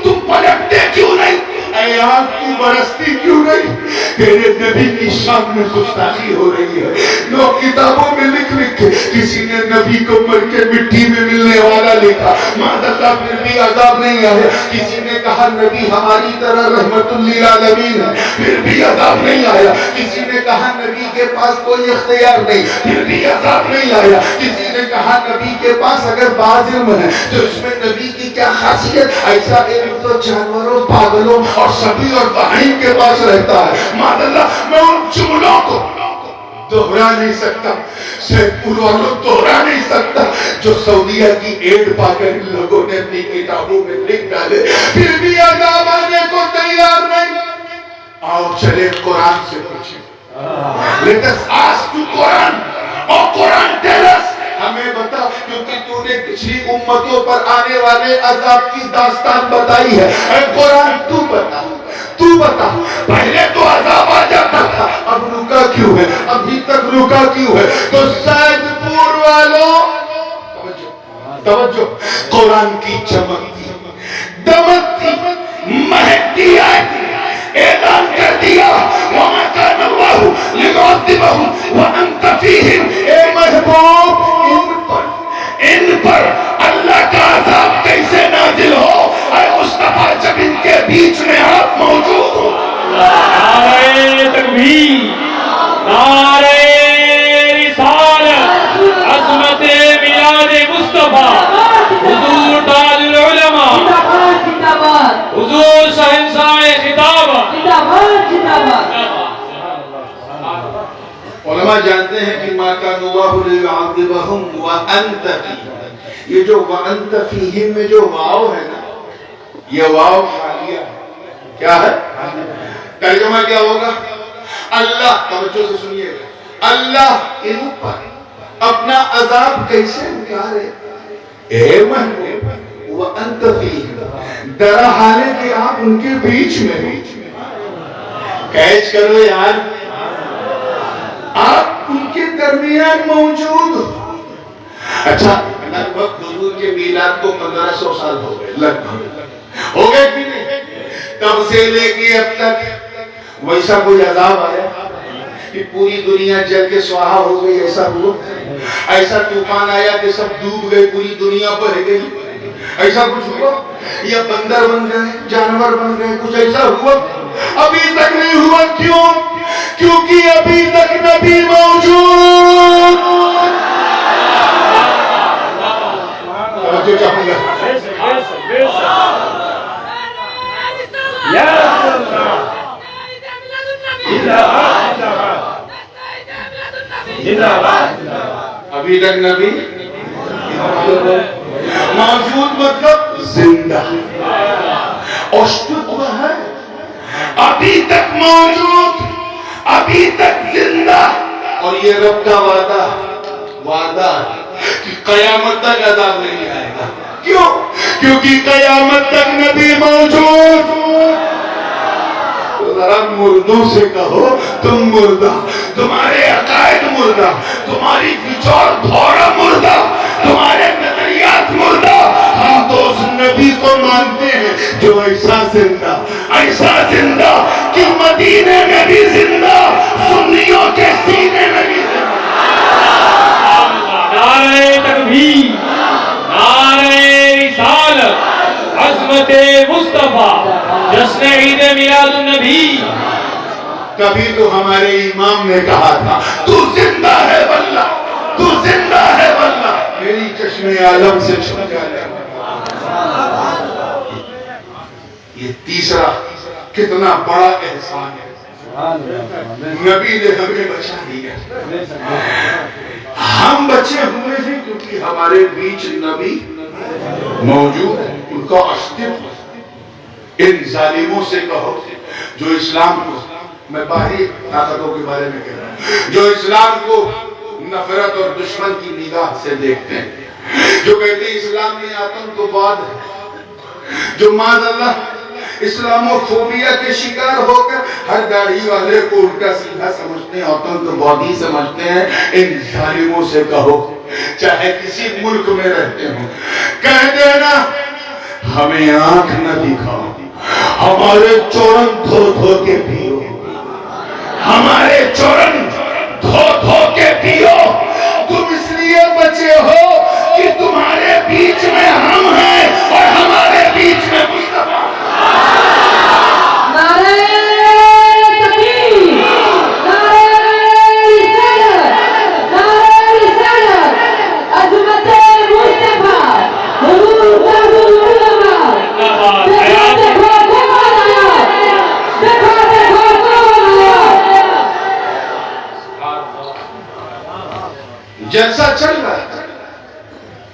تم پلٹتے کیوں نہیں؟ اے تیری آنکھ کی برستی کیوں نہیں؟ تیرے نبی کی شان میں گستاخی ہو رہی ہے. لوگ کتابوں میں لکھ کے کسی نے نبی کو مر کے مٹی میں ملنے والا لکھا, معذاللہ پھر بھی عذاب نہیں آیا. کسی نے کہا نبی ہماری طرح رحمت للعالمین ہے, پھر بھی عذاب نہیں آیا. کسی نے کہا نبی کے پاس کوئی اختیار نہیں, پھر بھی عذاب نہیں آیا. کسی نے کہا نبی کے پاس اگر بعض علم ہے تو اس میں نبی کی کیا خاصیت؟ ایسا علم تو جانوروں, پاگلوں اور سبھی اور بہائم کے پاس رہتا ہے. معذاللہ میں ان جملوں کو دوہرا نہیں سکتا, سیدپور والوں دوہرا نہیں سکتا جو سعودیہ کی ایڈ پا کر ان لوگوں نے اپنی کتابوں میں لکھ ڈالے, پھر بھی عذاب آنے کو تیار نہیں. آؤ چلے قرآن سے پوچھیں. Let us ask to قرآن, اور قرآن tell us, ہمیں بتا, کیونکہ تو نے پچھلی امتوں پر آنے والے عذاب کی داستان بتائی ہے. اے قرآن تو بتا, تو بتا, پہلے تو عذاب آ جاتا تھا, اب رکا کیوں ہے, ابھی تک رکا کیوں ہے؟ تو سیدپور والوں توجہ, قرآن کی چمکتی دمکتی مہکتی آئے اعلان کر دیا وَمَا كَانَ اللَّهُ لِيُعَذِّبَهُمْ وَأَنْتَ فِيهِمْ. اے محبوب ان پر اللہ کا عذاب کیسے نازل ہو؟ اے مصطفیٰ جب ان کے بیچ میں آپ موجود ہو. نعرہ تکبیر, نعرہ رسالت, عظمت میلاد مصطفیٰ, حضور تاج العلماء, حضور شہنشاہ خطابت. علماء جانتے ہیں کہ مَا كَانَ اللَّهُ لِيُعَذِّبَهُمْ وَأَنْتَ فِيهِمْ, یہ جو وَأَنْتَ فِيهِمْ میں جو واو ہے نا, یہ واو حالیہ ہے. کیا ہے؟ ترجمہ کیا ہوگا؟ اللہ, توجہ سے سنیے گا, اللہ ان پر اپنا عذاب کیسے اتارے؟ اے محبوب وَأَنْتَ فِيهِمْ, درا حالے کہ آپ ان کے بیچ میں, کیچ کرو یار, آپ ان کے درمیان موجود ہو. اچھا, لگ بھگ حضور کے میلاد کو 1500 سال ہو گئے, لگ بھگ ہو گئے بھی نہیں. تب سے لے کے اب تک ویسا کوئی عذاب آیا کہ پوری دنیا جل کے سواہا ہو گئی؟ ایسا ہوا؟ ایسا طوفان آیا کہ سب ڈوب گئے, پوری دنیا بہہ گئی؟ ایسا کچھ ہوا؟ یا بندر بن گئے, جانور بن گئے, کچھ ایسا ہوا؟ ابھی تک نہیں ہوا. کیوں؟ کیونکہ ابھی تک نبی موجود. توجہ چاہوں گا. ابھی تک نبی موجود, مطلب زندہ, اشتق ہے, ابھی تک موجود, ابھی تک زندہ. اور یہ رب کا وعدہ کہ قیامت تک عذاب نہیں آئے گا. کیوں؟ کیونکہ قیامت تک نبی موجود. ذرا مردوں سے کہو تم مردہ, تمہارے عقائد مردہ, تمہاری وچار دھورا مردہ, تمہارے نظریات مردہ. ہم تو اس نبی کو مانتے ہیں جو ایسا زندہ کہ مدینے میں بھی زندہ, سنیوں کے سینے میں بھی زندہ. نعرہ تکبیر, نعرہ رسالت, عظمت مصطفیٰ, جشن عید میلاد النبی. کبھی تو ہمارے امام نے کہا تھا تو زندہ ہے واللہ, تو زندہ ہے واللہ, میری چشم عالم سے چھپ جائے. یہ تیسرا کتنا بڑا احسان ہے, نبی نے ہمیں بچا دیا. ہم بچے ہوئے ہیں کیونکہ ہمارے بیچ نبی موجود ہے. ان کا اشتق. ان ظالموں سے کہو جو اسلام کو, میں باہری طاقتوں کے بارے میں کہہ رہا ہوں, جو اسلام کو نفرت اور دشمن کی نگاہ سے دیکھتے ہیں, جو کہتے ہیں اسلام میں آتنک کو بعد ہے, جو معاذاللہ اسلامو فوبیا کے شکار ہو کر ہر داڑھی والے کو الٹا سیدھا سمجھتے ہیں, آتنک بادی سمجھتے ہیں. ان ظالموں سے کہو, چاہے کسی ملک میں رہتے ہوں, کہہ دینا ہمیں آنکھ نہ دکھاؤ, ہمارے چورن دھو دھو کے پیو، ہمارے چورن دھو دھو کے پیو۔ تم اس لیے بچے ہو کہ تمہارے بیچ میں ہم ہیں اور ہمارے بیچ میں مصطفیٰ۔ جلسہ چل رہا تھا،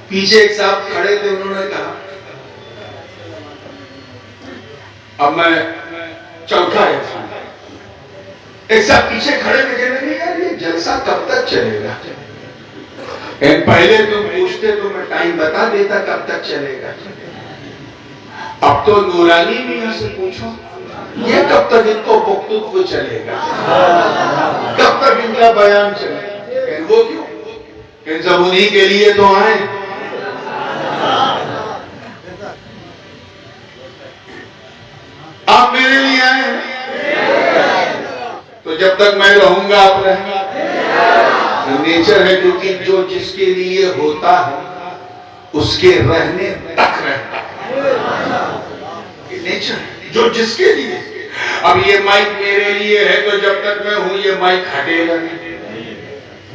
پیچھے ایک صاحب کھڑے تھے، انہوں نے کہا اب میں چوتھا ایک صاحب پیچھے کھڑے تھے، کہنے لگے یار یہ جلسہ کب تک چلے گا؟ پہلے تم پوچھتے تو میں ٹائم بتا دیتا کب تک چلے گا، اب تو نورانی میاں سے پوچھو یہ کب تک ان کو وقتو چلے گا، کب تک ان کا بیان چلے گا؟ وہ کیوں کہ سب انہی کے لیے تو آئیں۔ آپ میرے لیے آئیں تو جب تک میں رہوں گا آپ رہیں گے۔ نیچر ہے کیونکہ جو جس کے لیے ہوتا ہے اس کے رہنے تک رہتا ہے، نیچر ہے جو جس کے لیے۔ اب یہ مائک میرے لیے ہے تو جب تک میں ہوں یہ مائک ہٹے گا نہیں،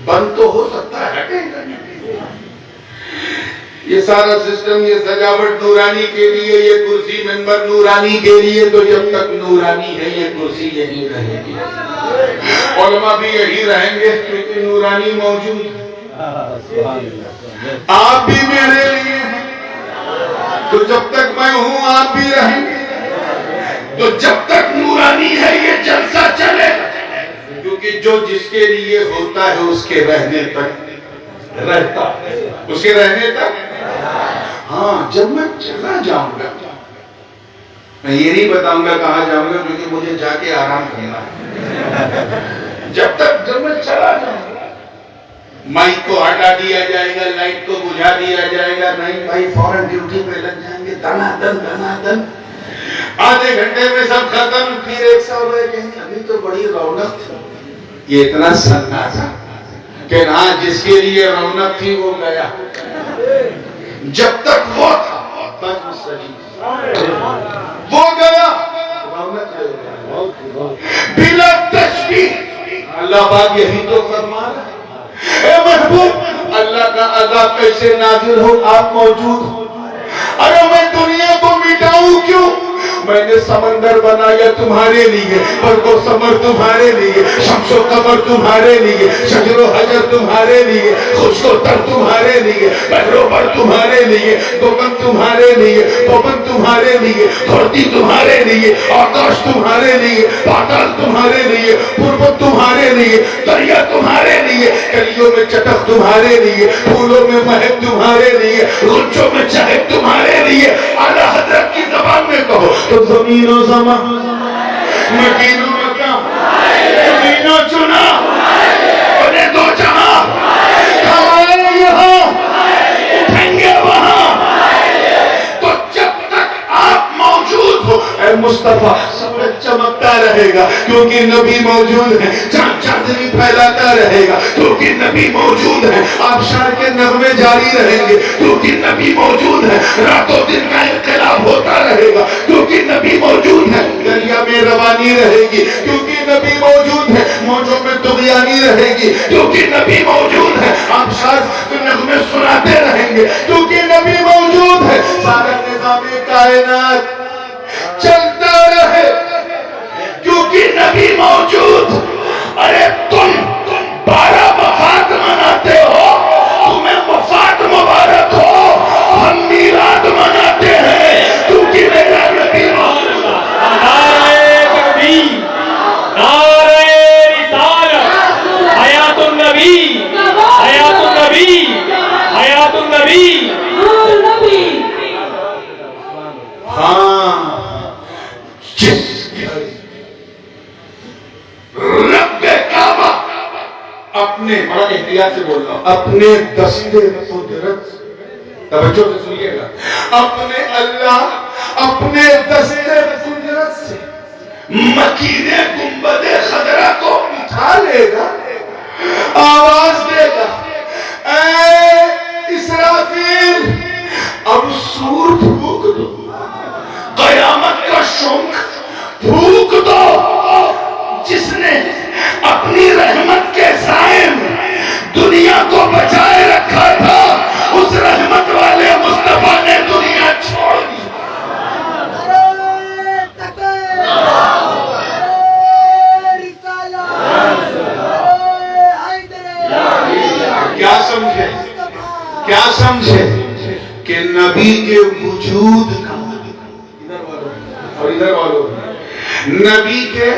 بند تو ہو سکتا ہے ہٹے گا نہیں۔ یہ سارا سسٹم، یہ سجاوٹ نورانی کے لیے، یہ کرسی منبر نورانی کے لیے، تو جب تک نورانی ہے یہ کرسی یہی رہے گی، علماء بھی یہی رہیں گے کیونکہ نورانی موجود ہے۔ آپ بھی میرے لیے ہیں تو جب تک میں ہوں آپ بھی رہیں گے، تو جب تک نورانی ہے یہ جلسہ چلے، کیونکہ جو جس کے لیے ہوتا ہے اس کے رہنے تک رہتا ہے، اس کے رہنے تک۔ ہاں جب میں چلا جاؤں گا میں یہ نہیں بتاؤں گا کہاں جاؤں گا کیونکہ مجھے جا کے آرام کرنا ہے۔ جب میں چلا جاؤں گا مائک کو ہٹا دیا جائے گا، لائٹ کو بجھا دیا جائے گا، نہیں بھائی فوراً ڈیوٹی پہ لگ جائیں گے، دنا دن آدھے گھنٹے میں سب ختم۔ پھر ایک صاحب ہے کہیں ابھی تو بڑی رونق تھی، یہ اتنا سناسا کہ ہاں جس کے لیے رونق تھی وہ گیا، جب تک وہ تھا وہ گیا، بلا تشبیہ۔ اللہ پاک یہی تو فرما رہا ہے، اے محبوب اللہ کا عذاب کیسے نازل ہو آپ موجود ہو۔ ارے میں دنیا کو مٹاؤں کیوں؟ میں نے سمندر بنایا تمہارے لیے، برق و ثمر تمہارے لیے، شمس و قمر تمہارے لیے، شجر و حجر تمہارے لیے، خشک و تر تمہارے لیے، بحر و بر تمہارے لیے، گگن تمہارے لیے، پون تمہارے لیے، دھرتی تمہارے لیے، آکاش تمہارے لیے، پاتال تمہارے لیے، پربت تمہارے لیے، دریا تمہارے لیے، کلیوں میں چٹک تمہارے لیے، پھولوں میں مہک تمہارے لیے، غنچوں میں چہک تمہارے لیے۔ اعلیٰ حضرت کی زبان میں کہو تو زمین و زمان، مکین و مکان، زمین و چنا، بنے دو جہاں، ہمارے یہاں اٹھیں گے وہاں، تو جب تک آپ موجود ہو اے مصطفیٰ سورج چمکتا رہے گا کیونکہ نبی موجود ہے، چاند چاندنی پھیلاتا رہے گا کیونکہ نبی موجود ہے، آبشار کے نغمے جاری رہیں گے کیونکہ نبی موجود ہے، رات و دن کا انقلاب ہوتا رہے گا کیونکہ نبی موجود ہے، دریا میں روانی رہے گی کیونکہ نبی موجود ہے، موجوں میں طغیانی رہے گی کیونکہ نبی موجود ہے، آبشار کے نغمے سناتے رہیں گے کیونکہ نبی موجود ہے، سارا نظام کائنات چلتا رہے کیونکہ نبی موجود۔ ارے تم 12 وفات مناتے ہو، تمہیں وفات مبارک ہو، ہم میلاد مناتے ہیں کیونکہ میرا نبی موجود۔ نعرہ تکبیر، نعرہ رسالت، حیات النبی، حیات النبی، حیات النبی۔ ہاں جس رب کعبہ اپنے، بڑا احتیاط سے بول رہا ہوں، اپنے دستے قدرت، توجہ سے سنیے گا، اپنے اللہ اپنے دستے حسرت سے مکینے گنبد خضرا کو اٹھا لے گا، آواز دے گا، اے اسرافیل اب سور پھونک دو، قیامت کا شنکھ پھونک دو۔ جس نے اپنی رحمت کے سائے میں دنیا کو بچائے رکھا تھا، اس رحمت والے مصطفیٰ نے دنیا چھوڑ دی۔ کیا سمجھے کہ نبی کے وجود کا، اور ادھر والوں نبی کے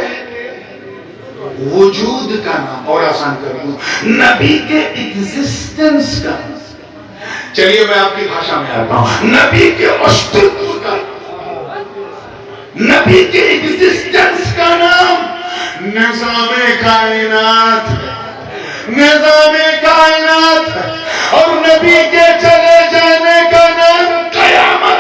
وجود کا نام، اور آسان کر دوں، نبی کے ایگزسٹنس کا، چلیے میں آپ کی بھاشا میں آتا ہوں، نبی کے استتو کا، نبی کے ایگزسٹنس کا نام نظام کائنات، نظام کائنات، اور نبی کے چلے جانے کا نام قیامت۔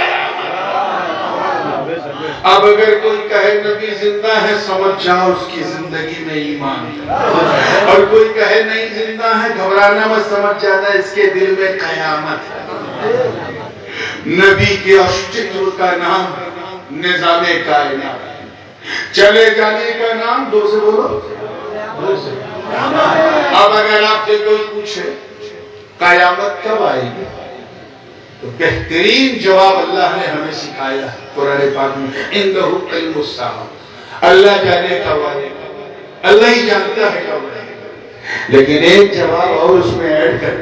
اب اگر کوئی کہے نبی زندہ ہے، سمجھ جاؤ اس کی زندگی میں ایمان ہے، اور کوئی کہے نہیں زندہ ہے، گھبرانا مت، سمجھ جانا اس کے دل میں قیامت ہے۔ نبی کے استتو کا نام نظام کائنات، چلے جانے کا نام، دو سے بولو، دو سے۔ اب اگر آپ سے کوئی پوچھے قیامت کب آئے گی، تو بہترین جواب اللہ نے ہمیں سکھایا قرآن پاک میں، اِنَّهُ عِلْمُ السَّاعَةِ، اللہ جانے کب آئے گا، اللہ ہی جانتا ہے کب آئے گا۔ لیکن ایک جواب اور اس میں ایڈ کر،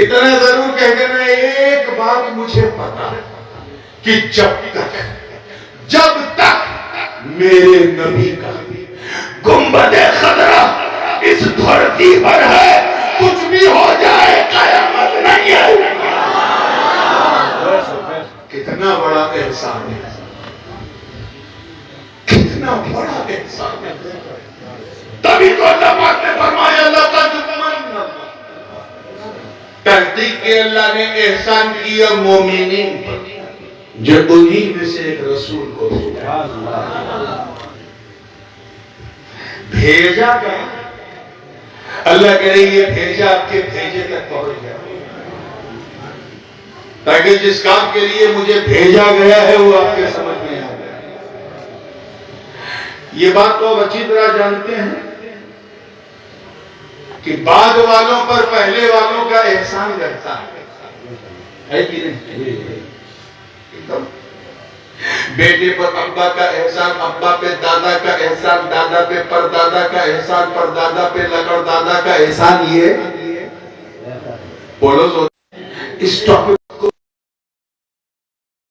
اتنا ضرور کہہ دینا، ایک بات مجھے پتا کہ جب تک میرے نبی کا گنبد خضرا اس دھرتی پر ہے، کچھ بھی ہو جائے قیامت نہیں ہے۔ کتنا بڑا احسان ہے، کتنا بڑا احسان ہے۔ تبھی تو اللہ پاک نے فرمایا لَقَدْ مَنَّ اللَّهُ، تحقیق کے اللہ نے احسان کیا مومنین پر، جو انہی میں سے ایک رسول کو بھیجا گیا۔ اللہ کہہ رہی ہے بھیجا آپ کے بھیجے تک پہنچ گیا، تاکہ جس کام کے لیے مجھے بھیجا گیا ہے وہ آپ کے سمجھ میں آ گیا۔ یہ بات تو آپ اچھی طرح جانتے ہیں کہ بعد والوں پر پہلے والوں کا احسان کرتا ہے کہ نہیں؟ بیٹے پر ابا کا احسان، ابا پہ دادا کا احسان، دادا پہ پردادا کا احسان، پردادا پہ لکڑ دادا کا احسان، یہ بولو اس ٹاپک